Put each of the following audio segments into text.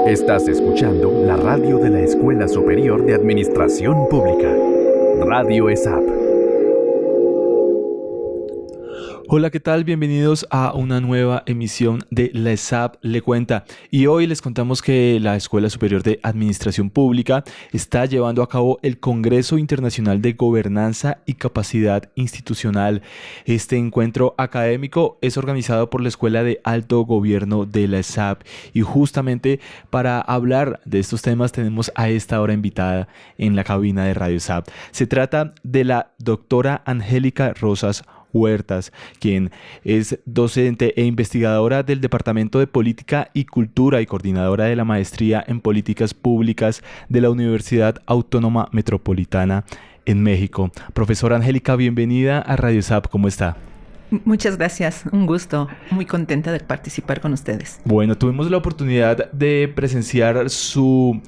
Estás escuchando la radio de la Escuela Superior de Administración Pública, Radio ESAP. Hola, ¿qué tal? Bienvenidos a una nueva emisión de La ESAP le cuenta. Y hoy les contamos que la Escuela Superior de Administración Pública está llevando a cabo el Congreso Internacional de Gobernanza y Capacidad Institucional. Este encuentro académico es organizado por la Escuela de Alto Gobierno de la ESAP. Y justamente para hablar de estos temas tenemos a esta hora invitada en la cabina de Radio ESAP. Se trata de la doctora Angélica Rosas Huertas, quien es docente e investigadora del Departamento de Política y Cultura y coordinadora de la Maestría en Políticas Públicas de la Universidad Autónoma Metropolitana en México. Profesora Angélica, bienvenida a Radio ESAP, ¿cómo está? Muchas gracias, un gusto, muy contenta de participar con ustedes. Bueno, tuvimos la oportunidad de presenciar su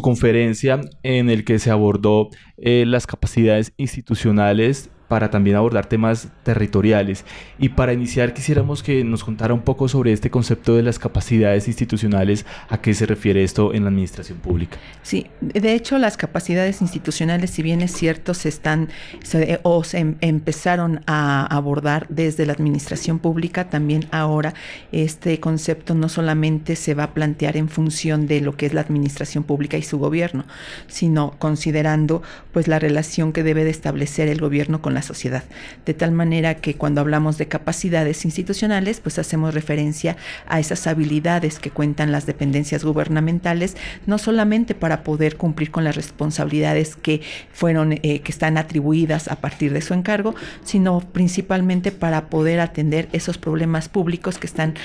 conferencia en el que se abordó las capacidades institucionales para también abordar temas territoriales. Y para iniciar quisiéramos que nos contara un poco sobre este concepto de las capacidades institucionales. ¿A qué se refiere esto en la administración pública? Sí, de hecho las capacidades institucionales, si bien es cierto, se empezaron a abordar desde la administración pública, también ahora este concepto no solamente se va a plantear en función de lo que es la administración pública y su gobierno, sino considerando pues la relación que debe de establecer el gobierno con la sociedad, de tal manera que cuando hablamos de capacidades institucionales, pues hacemos referencia a esas habilidades que cuentan las dependencias gubernamentales, no solamente para poder cumplir con las responsabilidades que están atribuidas a partir de su encargo, sino principalmente para poder atender esos problemas públicos que están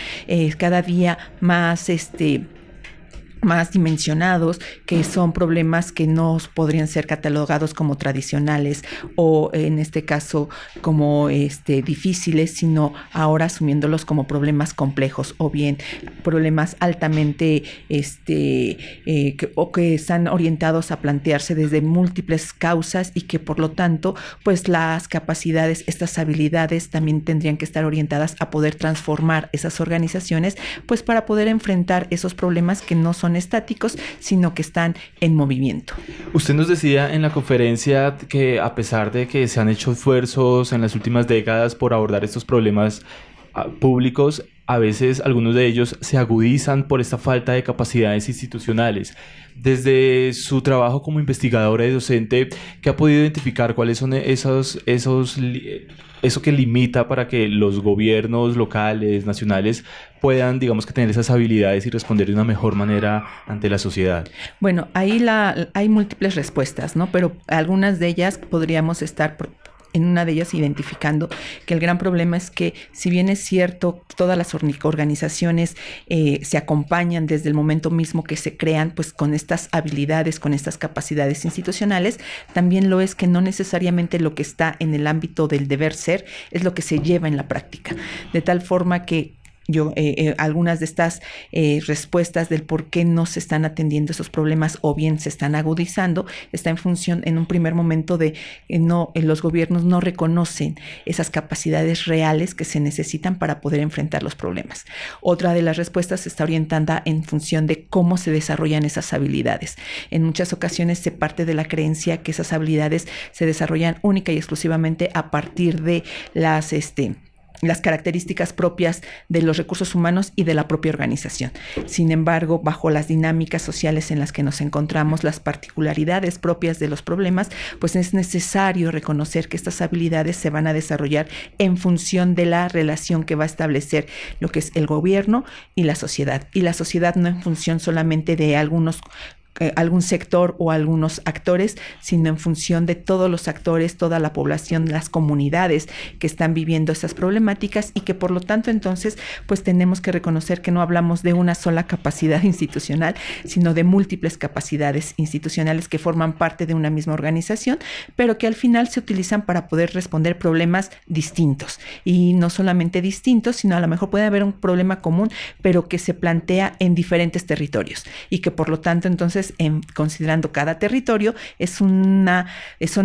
cada día más dimensionados, que son problemas que no podrían ser catalogados como tradicionales o en este caso como difíciles, sino ahora asumiéndolos como problemas complejos o bien problemas altamente que están orientados a plantearse desde múltiples causas y que por lo tanto pues las capacidades, estas habilidades también tendrían que estar orientadas a poder transformar esas organizaciones pues para poder enfrentar esos problemas que no son estáticos, sino que están en movimiento. Usted nos decía en la conferencia que a pesar de que se han hecho esfuerzos en las últimas décadas por abordar estos problemas públicos, a veces algunos de ellos se agudizan por esta falta de capacidades institucionales. Desde su trabajo como investigadora y docente, ¿qué ha podido identificar? ¿Cuáles son eso que limita para que los gobiernos locales, nacionales, puedan, digamos, que tener esas habilidades y responder de una mejor manera ante la sociedad? Bueno, ahí hay múltiples respuestas, ¿no? Pero algunas de ellas podríamos estar en una de ellas identificando que el gran problema es que, si bien es cierto, todas las organizaciones se acompañan desde el momento mismo que se crean, pues con estas habilidades, con estas capacidades institucionales, también lo es que no necesariamente lo que está en el ámbito del deber ser es lo que se lleva en la práctica. De tal forma que algunas de estas respuestas del por qué no se están atendiendo esos problemas o bien se están agudizando está en función en un primer momento de los gobiernos no reconocen esas capacidades reales que se necesitan para poder enfrentar los problemas. Otra de las respuestas está orientada en función de cómo se desarrollan esas habilidades. En muchas ocasiones se parte de la creencia que esas habilidades se desarrollan única y exclusivamente a partir de las características propias de los recursos humanos y de la propia organización. Sin embargo, bajo las dinámicas sociales en las que nos encontramos, las particularidades propias de los problemas, pues es necesario reconocer que estas habilidades se van a desarrollar en función de la relación que va a establecer lo que es el gobierno y la sociedad no en función solamente de algún sector o algunos actores, sino en función de todos los actores, toda la población, las comunidades que están viviendo estas problemáticas y que por lo tanto entonces pues tenemos que reconocer que no hablamos de una sola capacidad institucional, sino de múltiples capacidades institucionales que forman parte de una misma organización, pero que al final se utilizan para poder responder problemas distintos y no solamente distintos, sino a lo mejor puede haber un problema común, pero que se plantea en diferentes territorios y que por lo tanto entonces considerando cada territorio, son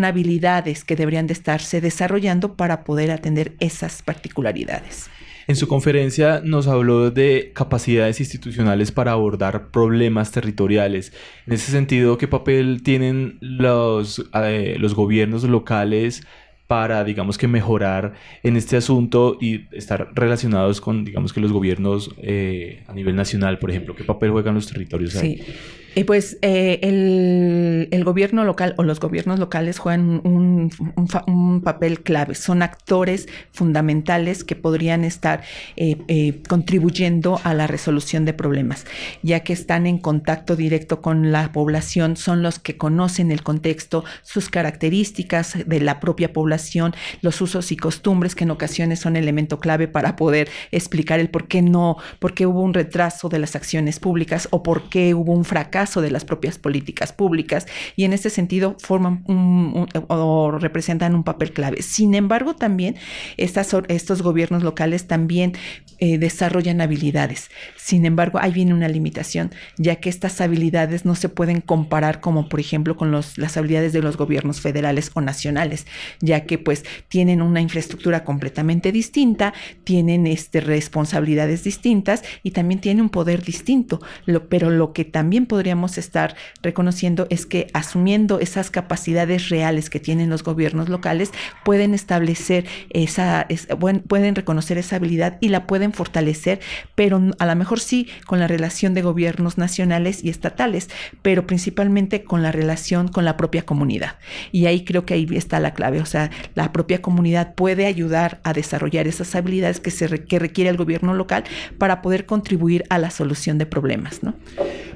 habilidades que deberían de estarse desarrollando para poder atender esas particularidades. En su conferencia nos habló de capacidades institucionales para abordar problemas territoriales. En ese sentido, ¿qué papel tienen los gobiernos locales para, digamos que, mejorar en este asunto y estar relacionados con, digamos que, los gobiernos a nivel nacional, por ejemplo? ¿Qué papel juegan los territorios ahí? Sí. El gobierno local o los gobiernos locales juegan un papel clave. Son actores fundamentales que podrían estar contribuyendo a la resolución de problemas, ya que están en contacto directo con la población, son los que conocen el contexto, sus características de la propia población, los usos y costumbres, que en ocasiones son elemento clave para poder explicar el por qué hubo un retraso de las acciones públicas o por qué hubo un fracaso de las propias políticas públicas, y en este sentido forman o representan un papel clave. Sin embargo, también estos gobiernos locales también desarrollan habilidades. Sin embargo, ahí viene una limitación, ya que estas habilidades no se pueden comparar como, por ejemplo, con las habilidades de los gobiernos federales o nacionales, ya que pues tienen una infraestructura completamente distinta, tienen responsabilidades distintas y también tienen un poder distinto. Pero lo que también podríamos estar reconociendo es que, asumiendo esas capacidades reales que tienen los gobiernos locales, pueden establecer pueden reconocer esa habilidad y la pueden fortalecer, pero a lo mejor sí con la relación de gobiernos nacionales y estatales, pero principalmente con la relación con la propia comunidad. Y ahí creo que ahí está la clave. O sea, la propia comunidad puede ayudar a desarrollar esas habilidades que requiere el gobierno local para poder contribuir a la solución de problemas, ¿no?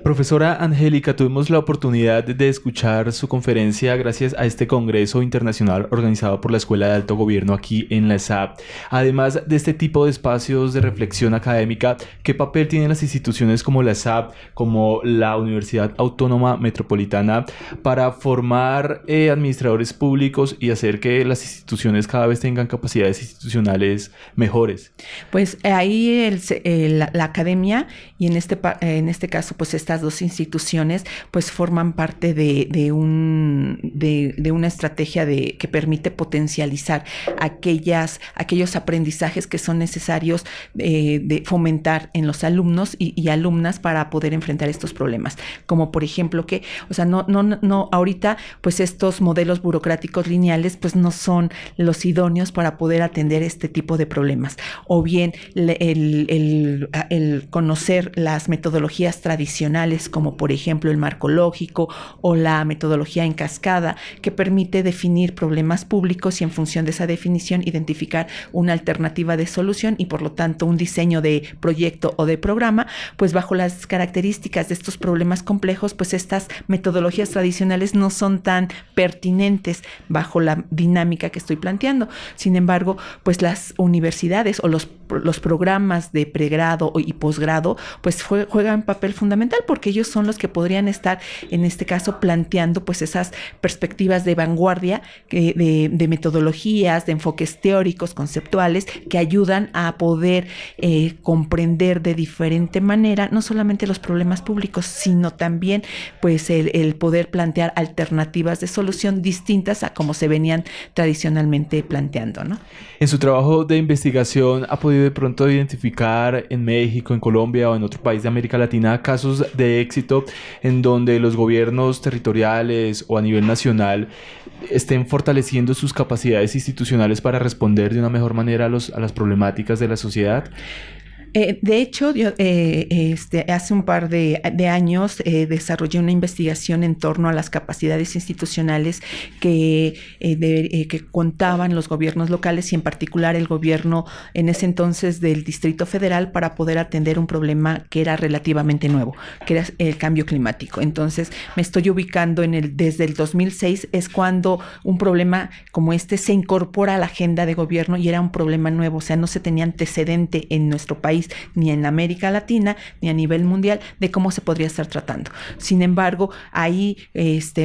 Profesora Angélica, tuvimos la oportunidad de escuchar su conferencia gracias a este congreso internacional organizado por la Escuela de Alto Gobierno aquí en la ESAP. Además de este tipo de espacios de reflexión académica, ¿qué papel tienen las instituciones como la ESAP, como la Universidad Autónoma Metropolitana, para formar administradores públicos y hacer que las instituciones cada vez tengan capacidades institucionales mejores? Pues ahí la academia y en este caso pues estas dos instituciones pues forman parte de una estrategia que permite potencializar aquellos aprendizajes que son necesarios de fomentar en los alumnos y alumnas para poder enfrentar estos problemas, como por ejemplo que, o sea, no ahorita pues estos modelos burocráticos lineales pues no son los idóneos para poder atender este tipo de problemas, o bien el conocer las metodologías tradicionales como por ejemplo el marco lógico o la metodología en cascada, que permite definir problemas públicos y en función de esa definición identificar una alternativa de solución y por lo tanto un diseño de proyecto o de programa, pues bajo las características de estos problemas complejos, pues estas metodologías tradicionales no son tan pertinentes bajo la dinámica que estoy planteando. Sin embargo, pues las universidades o los programas de pregrado y posgrado pues juegan papel fundamental, porque ellos son los que podrían estar en este caso planteando pues esas perspectivas de vanguardia de metodologías, de enfoques teóricos, conceptuales, que ayudan a poder comprender de diferente manera no solamente los problemas públicos, sino también pues el poder plantear alternativas de solución distintas a como se venían tradicionalmente planteando, ¿no? En su trabajo de investigación, ¿ha podido de pronto identificar en México, en Colombia o en otro país de América Latina casos de éxito en donde los gobiernos territoriales o a nivel nacional estén fortaleciendo sus capacidades institucionales para responder de una mejor manera a las problemáticas de la sociedad? De hecho, yo hace un par de años desarrollé una investigación en torno a las capacidades institucionales que contaban los gobiernos locales y en particular el gobierno en ese entonces del Distrito Federal para poder atender un problema que era relativamente nuevo, que era el cambio climático. Entonces me estoy ubicando desde el 2006 es cuando un problema como este se incorpora a la agenda de gobierno y era un problema nuevo, o sea, no se tenía antecedente en nuestro país, ni en América Latina, ni a nivel mundial, de cómo se podría estar tratando. Sin embargo, ahí,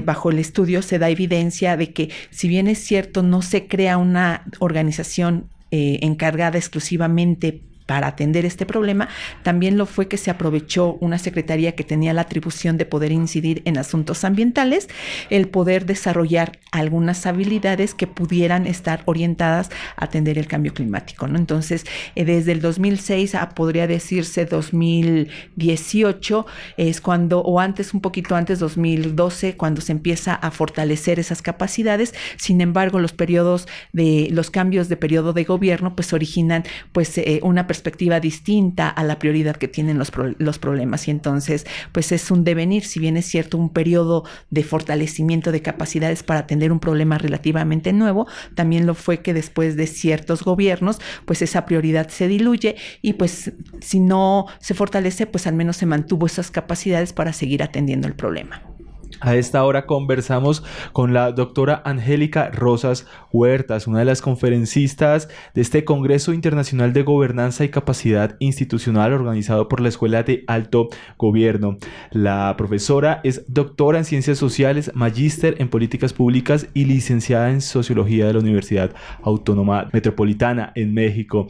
bajo el estudio se da evidencia de que, si bien es cierto, no se crea una organización encargada exclusivamente para atender este problema, también lo fue que se aprovechó una secretaría que tenía la atribución de poder incidir en asuntos ambientales, el poder desarrollar algunas habilidades que pudieran estar orientadas a atender el cambio climático, ¿no? Entonces, desde el 2006 a, podría decirse, 2018, es cuando, o antes, un poquito antes, 2012, cuando se empieza a fortalecer esas capacidades. Sin embargo, los cambios de periodo de gobierno, pues originan pues una perspectiva distinta a la prioridad que tienen los problemas, y entonces pues es un devenir. Si bien es cierto un periodo de fortalecimiento de capacidades para atender un problema relativamente nuevo, también lo fue que después de ciertos gobiernos pues esa prioridad se diluye, y pues si no se fortalece, pues al menos se mantuvo esas capacidades para seguir atendiendo el problema. A esta hora conversamos con la doctora Angélica Rosas Huertas, una de las conferencistas de este Congreso Internacional de Gobernanza y Capacidad Institucional organizado por la Escuela de Alto Gobierno. La profesora es doctora en Ciencias Sociales, magíster en Políticas Públicas y licenciada en Sociología de la Universidad Autónoma Metropolitana en México.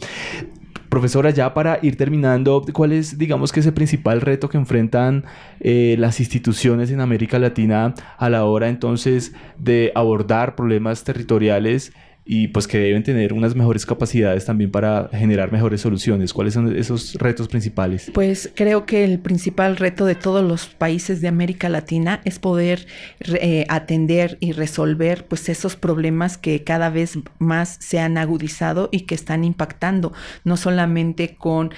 Profesora, ya para ir terminando, ¿cuál es, digamos, que ese principal reto que enfrentan las instituciones en América Latina a la hora entonces de abordar problemas territoriales y pues que deben tener unas mejores capacidades también para generar mejores soluciones? ¿Cuáles son esos retos principales? Pues creo que el principal reto de todos los países de América Latina es poder atender y resolver pues esos problemas que cada vez más se han agudizado y que están impactando no solamente con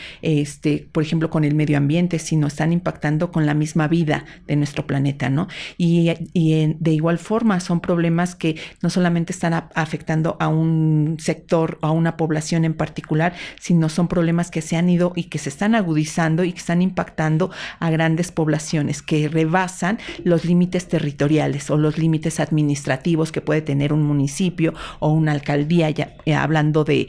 por ejemplo con el medio ambiente, sino están impactando con la misma vida de nuestro planeta, ¿no? Y de igual forma son problemas que no solamente están afectando a un sector, a una población en particular, sino son problemas que se han ido y que se están agudizando y que están impactando a grandes poblaciones que rebasan los límites territoriales o los límites administrativos que puede tener un municipio o una alcaldía, ya, hablando de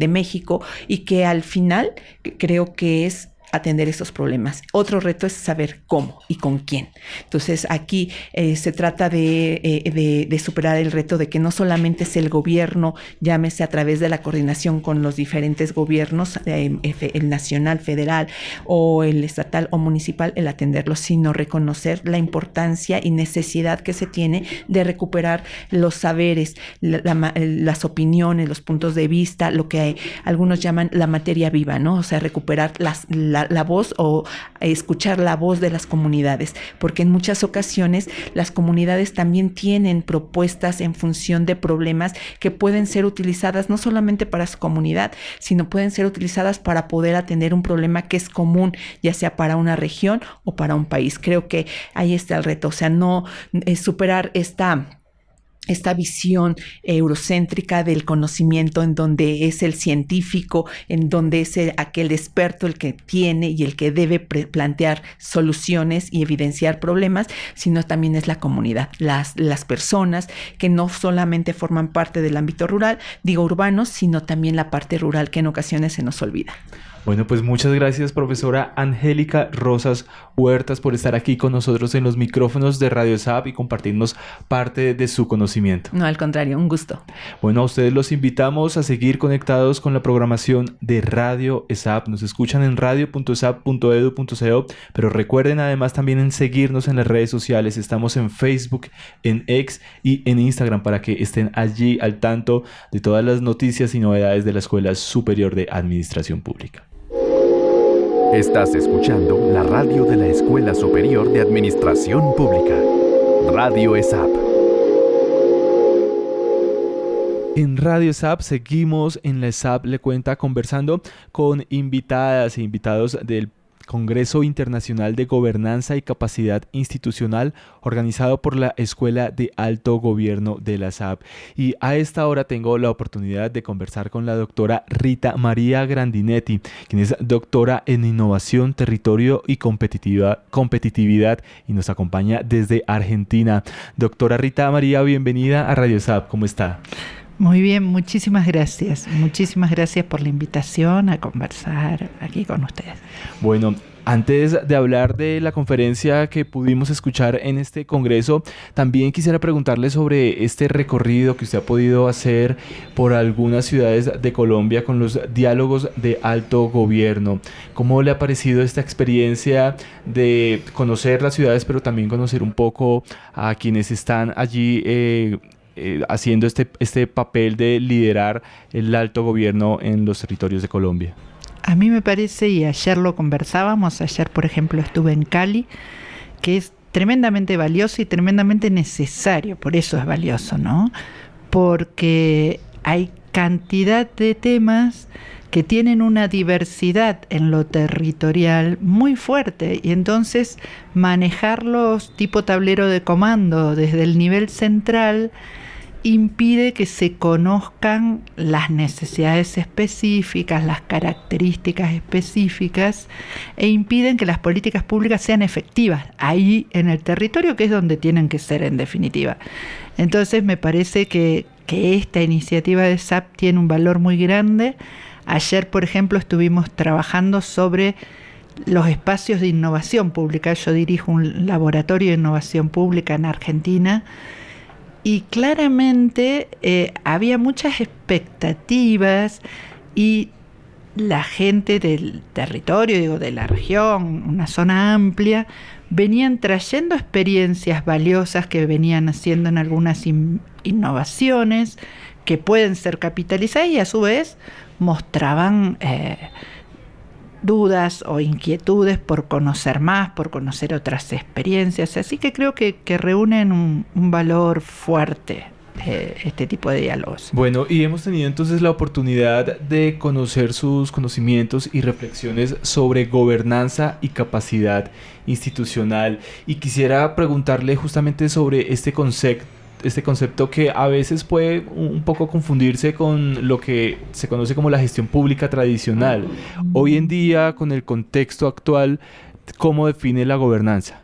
México, y que al final creo que es atender esos problemas. Otro reto es saber cómo y con quién. Entonces aquí se trata de superar el reto de que no solamente es el gobierno, llámese a través de la coordinación con los diferentes gobiernos, el nacional, federal o el estatal o municipal, el atenderlos, sino reconocer la importancia y necesidad que se tiene de recuperar los saberes, las opiniones, los puntos de vista, lo que algunos llaman la materia viva, ¿no? O sea, recuperar la voz o escuchar la voz de las comunidades, porque en muchas ocasiones las comunidades también tienen propuestas en función de problemas que pueden ser utilizadas no solamente para su comunidad, sino pueden ser utilizadas para poder atender un problema que es común, ya sea para una región o para un país. Creo que ahí está el reto, o sea, no superar esta visión eurocéntrica del conocimiento, en donde es el científico, en donde es aquel experto el que tiene y el que debe plantear soluciones y evidenciar problemas, sino también es la comunidad, las personas que no solamente forman parte del ámbito urbano, sino también la parte rural, que en ocasiones se nos olvida. Bueno, pues muchas gracias, profesora Angélica Rosas Huertas, por estar aquí con nosotros en los micrófonos de Radio ESAP y compartirnos parte de su conocimiento. No, al contrario, un gusto. Bueno, a ustedes los invitamos a seguir conectados con la programación de Radio ESAP. Nos escuchan en radio.esap.edu.co, pero recuerden además también en seguirnos en las redes sociales. Estamos en Facebook, en X y en Instagram para que estén allí al tanto de todas las noticias y novedades de la Escuela Superior de Administración Pública. Estás escuchando la radio de la Escuela Superior de Administración Pública, Radio ESAP. En Radio ESAP seguimos en la ESAP Le Cuenta conversando con invitadas e invitados del Congreso Internacional de Gobernanza y Capacidad Institucional organizado por la Escuela de Alto Gobierno de la ESAP. Y a esta hora tengo la oportunidad de conversar con la doctora Rita María Grandinetti, quien es doctora en Innovación, Territorio y Competitividad y nos acompaña desde Argentina. Doctora Rita María, bienvenida a Radio ESAP. ¿Cómo está? Muy bien, muchísimas gracias. Muchísimas gracias por la invitación a conversar aquí con ustedes. Bueno, Antes de hablar de la conferencia que pudimos escuchar en este congreso, también quisiera preguntarle sobre este recorrido que usted ha podido hacer por algunas ciudades de Colombia con los diálogos de alto gobierno. ¿Cómo le ha parecido esta experiencia de conocer las ciudades, pero también conocer un poco a quienes están allí haciendo este papel de liderar el alto gobierno en los territorios de Colombia? A mí me parece, y ayer lo conversábamos, ayer por ejemplo estuve en Cali, que es tremendamente valioso y tremendamente necesario, por eso es valioso, ¿no? Porque hay cantidad de temas que tienen una diversidad en lo territorial muy fuerte y entonces manejarlos tipo tablero de comando desde el nivel central impide que se conozcan las necesidades específicas, las características específicas e impiden que las políticas públicas sean efectivas ahí en el territorio, que es donde tienen que ser en definitiva. Entonces me parece que esta iniciativa de SAP tiene un valor muy grande. Ayer, por ejemplo, estuvimos trabajando sobre los espacios de innovación pública. Yo dirijo un laboratorio de innovación pública en Argentina. Y claramente había muchas expectativas y la gente del territorio, de la región, una zona amplia, venían trayendo experiencias valiosas que venían haciendo en algunas innovaciones que pueden ser capitalizadas y a su vez mostraban dudas o inquietudes por conocer más, por conocer otras experiencias. Así que creo que reúnen un valor fuerte este tipo de diálogos. Bueno, y hemos tenido entonces la oportunidad de conocer sus conocimientos y reflexiones sobre gobernanza y capacidad institucional. Y quisiera preguntarle justamente sobre este concepto que a veces puede un poco confundirse con lo que se conoce como la gestión pública tradicional. Hoy en día, con el contexto actual, ¿cómo define la gobernanza?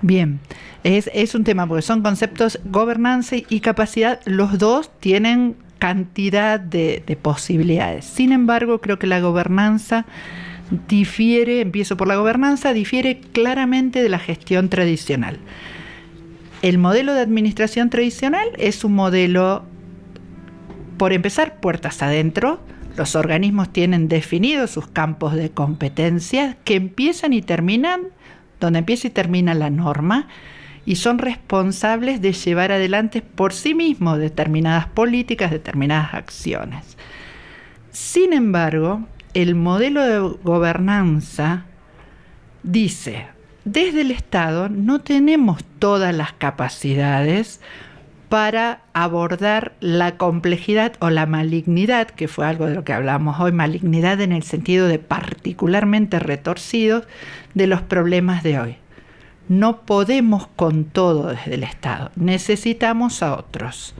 Bien, es un tema porque son conceptos gobernanza y capacidad, los dos tienen cantidad de posibilidades. Sin embargo, creo que la gobernanza difiere claramente de la gestión tradicional. El modelo de administración tradicional es un modelo, por empezar, puertas adentro. Los organismos tienen definidos sus campos de competencia que empiezan y terminan donde empieza y termina la norma y son responsables de llevar adelante por sí mismos determinadas políticas, determinadas acciones. Sin embargo, el modelo de gobernanza dice: desde el Estado no tenemos todas las capacidades para abordar la complejidad o la malignidad, que fue algo de lo que hablamos hoy, malignidad en el sentido de particularmente retorcidos de los problemas de hoy. No podemos con todo desde el Estado, necesitamos a otros.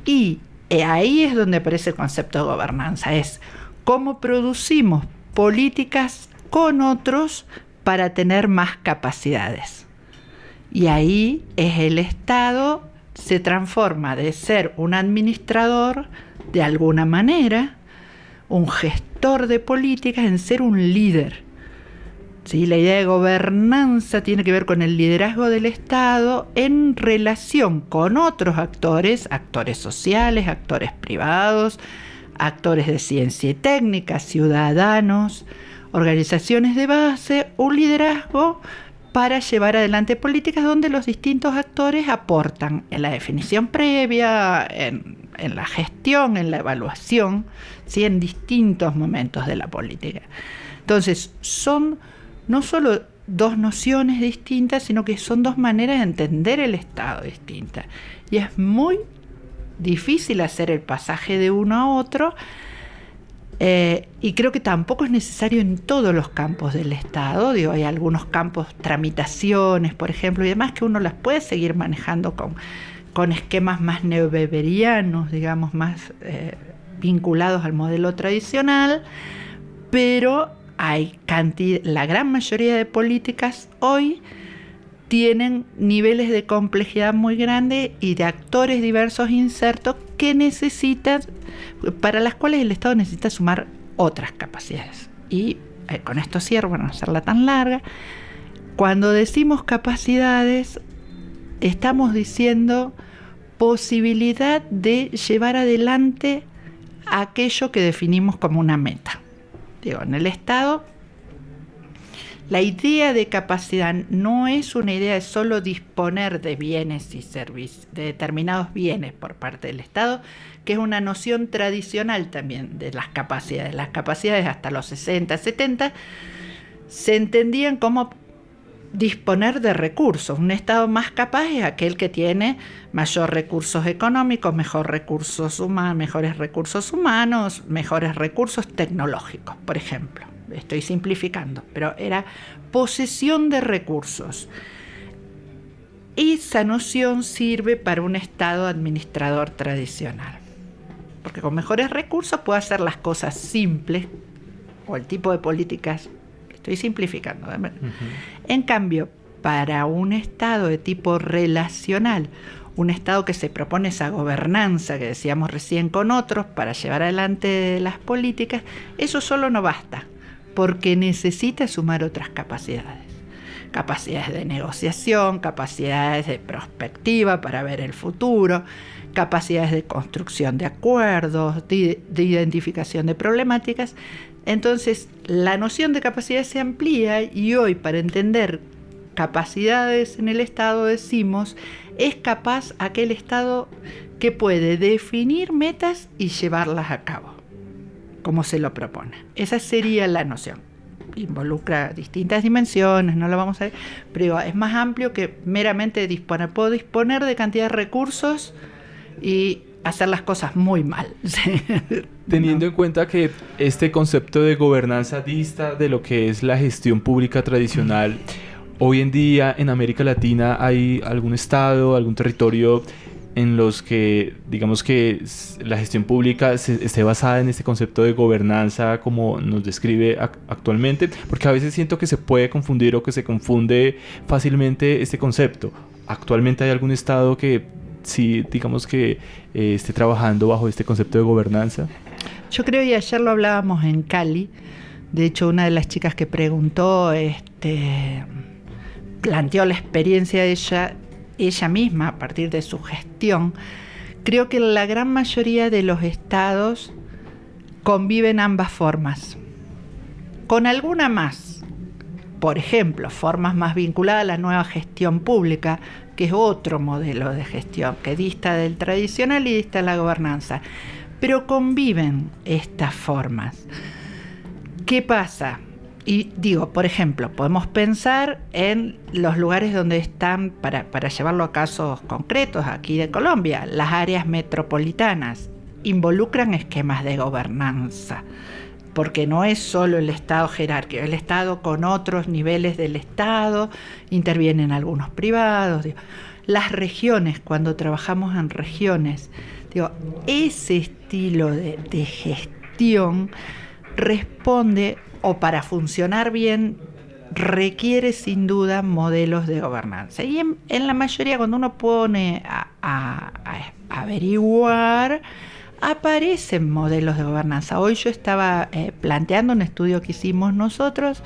Y ahí es donde aparece el concepto de gobernanza, es cómo producimos políticas con otros para tener más capacidades. Y ahí es el Estado se transforma de ser un administrador de alguna manera, un gestor de políticas, en ser un líder. ¿Sí? La idea de gobernanza tiene que ver con el liderazgo del Estado en relación con otros actores, actores sociales, actores privados, actores de ciencia y técnica, ciudadanos, organizaciones de base, un liderazgo para llevar adelante políticas donde los distintos actores aportan en la definición previa, en la gestión, en la evaluación, ¿sí? En distintos momentos de la política. Entonces, son no solo dos nociones distintas, sino que son dos maneras de entender el Estado distintas. Y es muy difícil hacer el pasaje de uno a otro, y creo que tampoco es necesario en todos los campos del Estado. Digo, hay algunos campos, tramitaciones, por ejemplo, y demás, que uno las puede seguir manejando con esquemas más neoweberianos, digamos, más vinculados al modelo tradicional, pero la gran mayoría de políticas hoy tienen niveles de complejidad muy grandes y de actores diversos insertos para las cuales el Estado necesita sumar otras capacidades. Y con esto cierro, para no hacerla tan larga, cuando decimos capacidades, estamos diciendo posibilidad de llevar adelante aquello que definimos como una meta. Digo, en el Estado, la idea de capacidad no es una idea de solo disponer de bienes y servicios, de determinados bienes por parte del Estado, que es una noción tradicional también de las capacidades. Las capacidades hasta los 60, 70 se entendían como disponer de recursos. Un Estado más capaz es aquel que tiene mayor recursos económicos, mejores recursos humanos, mejores recursos tecnológicos, por ejemplo. Estoy simplificando, pero era posesión de recursos. Esa noción sirve para un Estado administrador tradicional, porque con mejores recursos puede hacer las cosas simples o el tipo de políticas. Estoy simplificando. En cambio, para un Estado de tipo relacional, un Estado que se propone esa gobernanza que decíamos recién con otros para llevar adelante las políticas, eso solo no basta, porque necesita sumar otras capacidades. Capacidades de negociación, capacidades de prospectiva para ver el futuro, capacidades de construcción de acuerdos, de identificación de problemáticas. Entonces, la noción de capacidad se amplía y hoy, para entender capacidades en el Estado, decimos, es capaz aquel Estado que puede definir metas y llevarlas a cabo, como se lo propone. Esa sería la noción. Involucra distintas dimensiones, no lo vamos a ver, pero es más amplio que meramente disponer. Puedo disponer de cantidad de recursos y hacer las cosas muy mal. Teniendo en cuenta que este concepto de gobernanza dista de lo que es la gestión pública tradicional, hoy en día en América Latina hay algún estado, algún territorio en los que, digamos que la gestión pública esté basada en este concepto de gobernanza como nos describe actualmente, porque a veces siento que se puede confundir o que se confunde fácilmente este concepto. Actualmente hay algún estado que sí, digamos que esté trabajando bajo este concepto de gobernanza. Yo creo, y ayer lo hablábamos en Cali, de hecho una de las chicas que preguntó planteó la experiencia de ella misma a partir de su gestión. Creo que la gran mayoría de los estados conviven ambas formas, con alguna más. Por ejemplo, formas más vinculadas a la nueva gestión pública, que es otro modelo de gestión que dista del tradicional y dista de la gobernanza. Pero conviven estas formas. ¿Qué pasa? Y digo, por ejemplo, podemos pensar en los lugares donde están, para llevarlo a casos concretos aquí de Colombia, las áreas metropolitanas involucran esquemas de gobernanza, porque no es solo el Estado jerárquico, el Estado con otros niveles del Estado, intervienen algunos privados. Digo, las regiones, cuando trabajamos en regiones, digo, ese estilo de gestión responde, o para funcionar bien, requiere sin duda modelos de gobernanza. Y en la mayoría, cuando uno pone a averiguar, aparecen modelos de gobernanza. Hoy yo estaba planteando un estudio que hicimos nosotros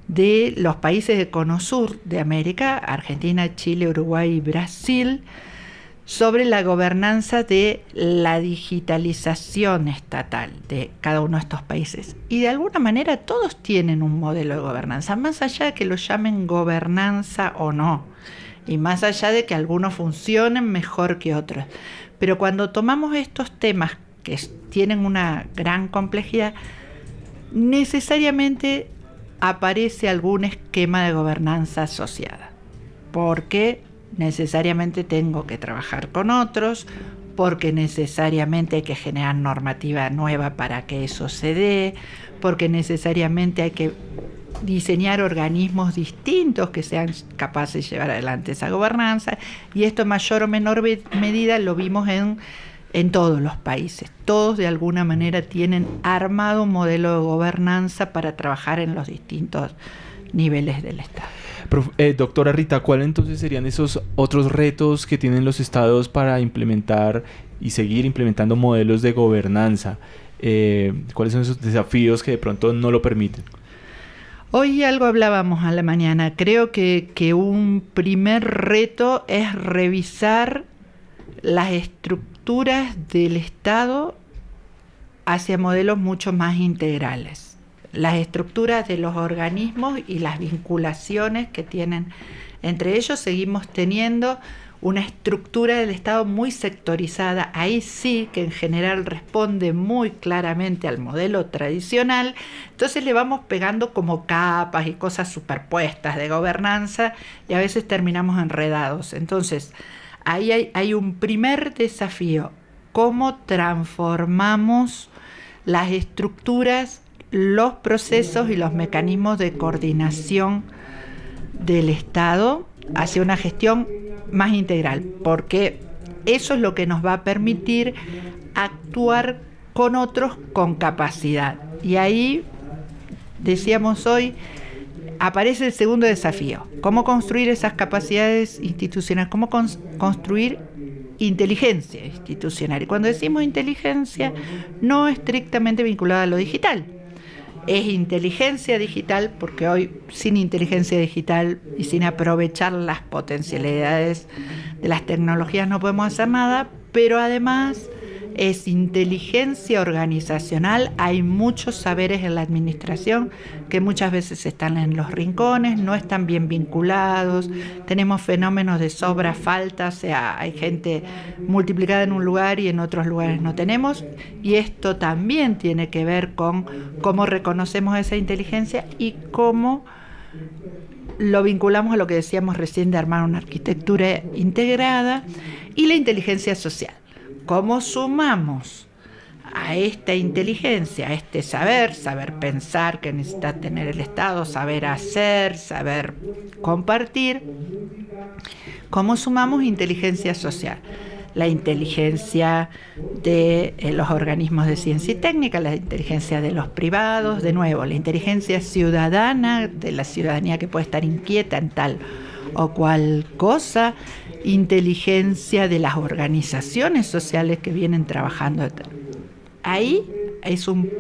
de los países de Cono Sur de América, Argentina, Chile, Uruguay y Brasil, sobre la gobernanza de la digitalización estatal de cada uno de estos países. Y de alguna manera todos tienen un modelo de gobernanza, más allá de que lo llamen gobernanza o no, y más allá de que algunos funcionen mejor que otros. Pero cuando tomamos estos temas que tienen una gran complejidad, necesariamente aparece algún esquema de gobernanza asociada, porque necesariamente tengo que trabajar con otros, porque necesariamente hay que generar normativa nueva para que eso se dé, porque necesariamente hay que diseñar organismos distintos que sean capaces de llevar adelante esa gobernanza, y esto en mayor o menor medida lo vimos en todos los países. Todos de alguna manera tienen armado un modelo de gobernanza para trabajar en los distintos niveles del Estado. Doctora Rita, ¿cuáles entonces serían esos otros retos que tienen los estados para implementar y seguir implementando modelos de gobernanza? ¿Cuáles son esos desafíos que de pronto no lo permiten? Hoy algo hablábamos a la mañana. Creo que un primer reto es revisar las estructuras del Estado hacia modelos mucho más integrales. Las estructuras de los organismos y las vinculaciones que tienen entre ellos. Seguimos teniendo una estructura del Estado muy sectorizada, ahí sí que en general responde muy claramente al modelo tradicional. Entonces le vamos pegando como capas y cosas superpuestas de gobernanza y a veces terminamos enredados. Entonces ahí hay un primer desafío: cómo transformamos las estructuras, los procesos y los mecanismos de coordinación del Estado hacia una gestión más integral, porque eso es lo que nos va a permitir actuar con otros con capacidad. Y ahí, decíamos hoy, aparece el segundo desafío: cómo construir esas capacidades institucionales, cómo construir inteligencia institucional. Y cuando decimos inteligencia, no estrictamente vinculada a lo digital. Es inteligencia digital, porque hoy sin inteligencia digital y sin aprovechar las potencialidades de las tecnologías no podemos hacer nada, pero además es inteligencia organizacional. Hay muchos saberes en la administración que muchas veces están en los rincones, no están bien vinculados, tenemos fenómenos de sobra, falta, o sea, hay gente multiplicada en un lugar y en otros lugares no tenemos, y esto también tiene que ver con cómo reconocemos esa inteligencia y cómo lo vinculamos a lo que decíamos recién de armar una arquitectura integrada, y la inteligencia social. ¿Cómo sumamos a esta inteligencia, a este saber pensar que necesita tener el Estado, saber hacer, saber compartir? ¿Cómo sumamos inteligencia social? La inteligencia de los organismos de ciencia y técnica, la inteligencia de los privados, de nuevo, la inteligencia ciudadana, de la ciudadanía que puede estar inquieta en tal o cual cosa, inteligencia de las organizaciones sociales que vienen trabajando. Ahí es un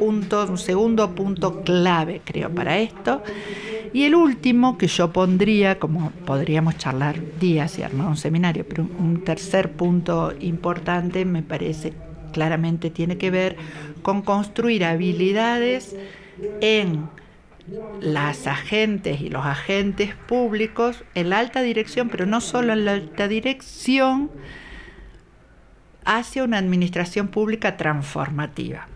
segundo punto clave, creo, para esto. Y el último que yo pondría, como podríamos charlar días y armar un seminario, pero un tercer punto importante me parece claramente tiene que ver con construir habilidades en las agentes y los agentes públicos en la alta dirección, pero no solo en la alta dirección, hacia una administración pública transformativa.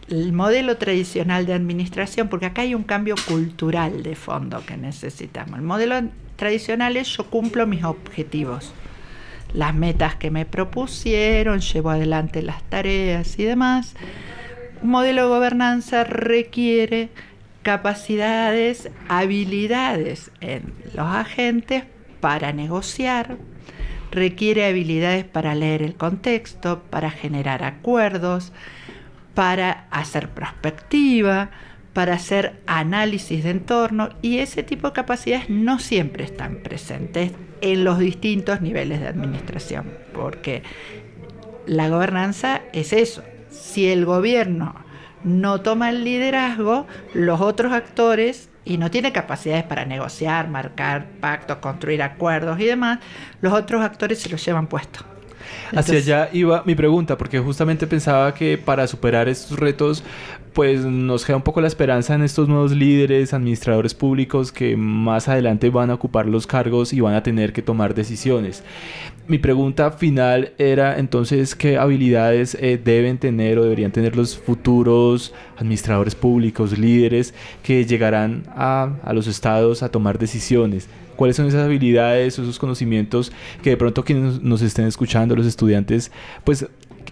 El modelo tradicional de administración, porque acá hay un cambio cultural de fondo que necesitamos. El modelo tradicional es: yo cumplo mis objetivos, las metas que me propusieron, llevo adelante las tareas y demás. Un modelo de gobernanza requiere capacidades, habilidades en los agentes para negociar, requiere habilidades para leer el contexto, para generar acuerdos, para hacer prospectiva, para hacer análisis de entorno, y ese tipo de capacidades no siempre están presentes en los distintos niveles de administración, porque la gobernanza es eso. Si el gobierno no toma el liderazgo, los otros actores, y no tiene capacidades para negociar, marcar pactos, construir acuerdos y demás, los otros actores se los llevan puesto. Hacia allá iba mi pregunta, porque justamente pensaba que para superar estos retos, pues nos queda un poco la esperanza en estos nuevos líderes, administradores públicos que más adelante van a ocupar los cargos y van a tener que tomar decisiones. Mi pregunta final era entonces, ¿qué habilidades deben tener o deberían tener los futuros administradores públicos, líderes que llegarán a los estados a tomar decisiones? ¿Cuáles son esas habilidades, esos conocimientos que de pronto quienes nos estén escuchando, los estudiantes, pues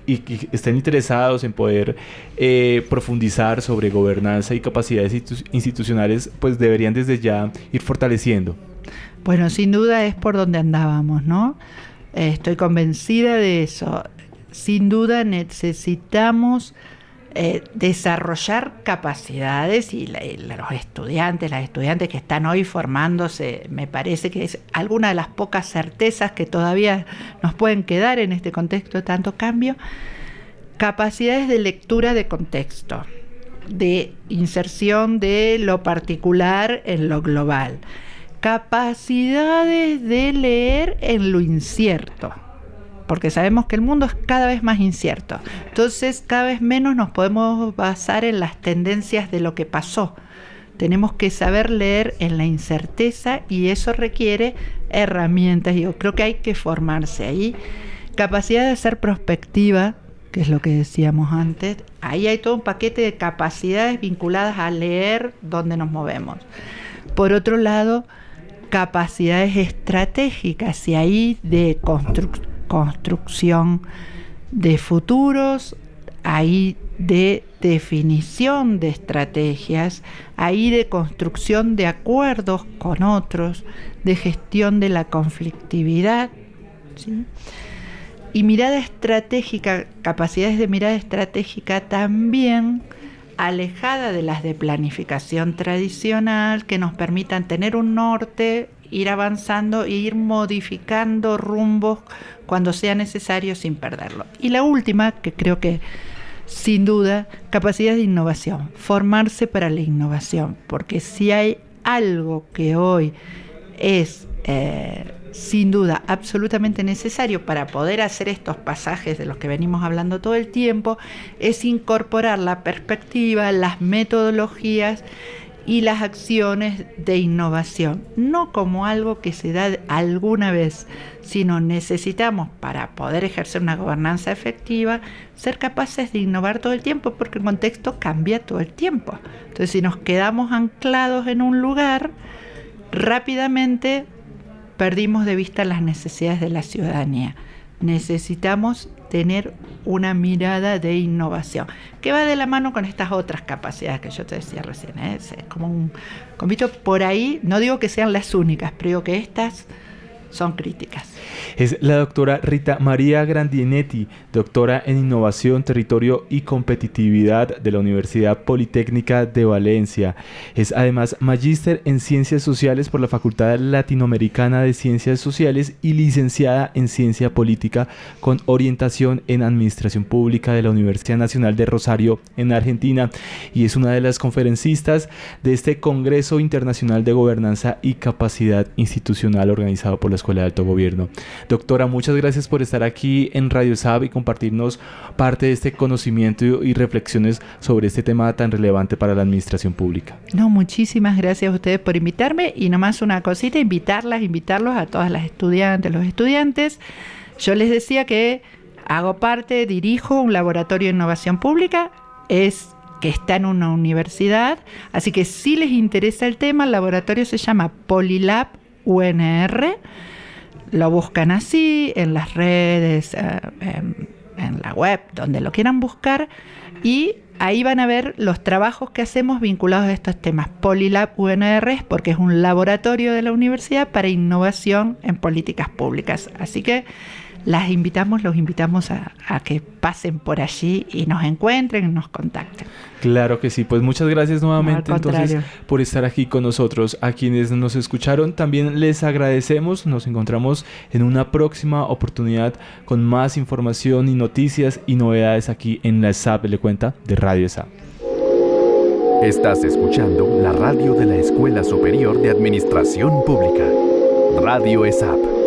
y estén interesados en poder profundizar sobre gobernanza y capacidades institucionales, pues deberían desde ya ir fortaleciendo? Bueno, sin duda es por donde andábamos, ¿no? Estoy convencida de eso. Sin duda necesitamos desarrollar capacidades, y los estudiantes, las estudiantes que están hoy formándose, me parece que es alguna de las pocas certezas que todavía nos pueden quedar en este contexto de tanto cambio. Capacidades de lectura de contexto, de inserción de lo particular en lo global. Capacidades de leer en lo incierto, porque sabemos que el mundo es cada vez más incierto. Entonces, cada vez menos nos podemos basar en las tendencias de lo que pasó. Tenemos que saber leer en la incerteza y eso requiere herramientas. Yo creo que hay que formarse ahí. Capacidad de ser prospectiva, que es lo que decíamos antes. Ahí hay todo un paquete de capacidades vinculadas a leer dónde nos movemos. Por otro lado, capacidades estratégicas y ahí de construcción de futuros, ahí de definición de estrategias, ahí de construcción de acuerdos con otros, de gestión de la conflictividad, ¿sí? Y mirada estratégica, capacidades de mirada estratégica también alejada de las de planificación tradicional, que nos permitan tener un norte, ir avanzando e ir modificando rumbos cuando sea necesario sin perderlo. Y la última, que creo que sin duda, capacidad de innovación, formarse para la innovación, porque si hay algo que hoy es sin duda absolutamente necesario para poder hacer estos pasajes de los que venimos hablando todo el tiempo, es incorporar la perspectiva, las metodologías y las acciones de innovación, no como algo que se da alguna vez, sino necesitamos, para poder ejercer una gobernanza efectiva, ser capaces de innovar todo el tiempo, porque el contexto cambia todo el tiempo. Entonces, si nos quedamos anclados en un lugar, rápidamente perdimos de vista las necesidades de la ciudadanía. Necesitamos tener una mirada de innovación, que va de la mano con estas otras capacidades que yo te decía recién. Es como un convito por ahí, no digo que sean las únicas, pero digo que estas son críticas. Es la doctora Rita María Grandinetti, doctora en Innovación, Territorio y Competitividad de la Universidad Politécnica de Valencia. Es además magíster en Ciencias Sociales por la Facultad Latinoamericana de Ciencias Sociales y licenciada en Ciencia Política con orientación en Administración Pública de la Universidad Nacional de Rosario en Argentina, y es una de las conferencistas de este Congreso Internacional de Gobernanza y Capacidad Institucional organizado por la Escuela de Alto Gobierno. Doctora, muchas gracias por estar aquí en Radio SAB y compartirnos parte de este conocimiento y reflexiones sobre este tema tan relevante para la administración pública. No, muchísimas gracias a ustedes por invitarme, y nomás una cosita, invitarlos a todas las estudiantes, los estudiantes. Yo les decía que dirijo un laboratorio de innovación pública, que está en una universidad, así que si les interesa el tema, el laboratorio se llama Polilab UNR. Lo buscan así en las redes, en la web, donde lo quieran buscar, y ahí van a ver los trabajos que hacemos vinculados a estos temas. Polilab UNR, porque es un laboratorio de la universidad para innovación en políticas públicas. Así que los invitamos a que pasen por allí y nos encuentren y nos contacten. Claro que sí, pues muchas gracias nuevamente entonces por estar aquí con nosotros. A quienes nos escucharon también les agradecemos. Nos encontramos en una próxima oportunidad con más información y noticias y novedades aquí en la SAB Le Cuenta de Radio SAB. Estás escuchando la radio de la Escuela Superior de Administración Pública, Radio ESAP.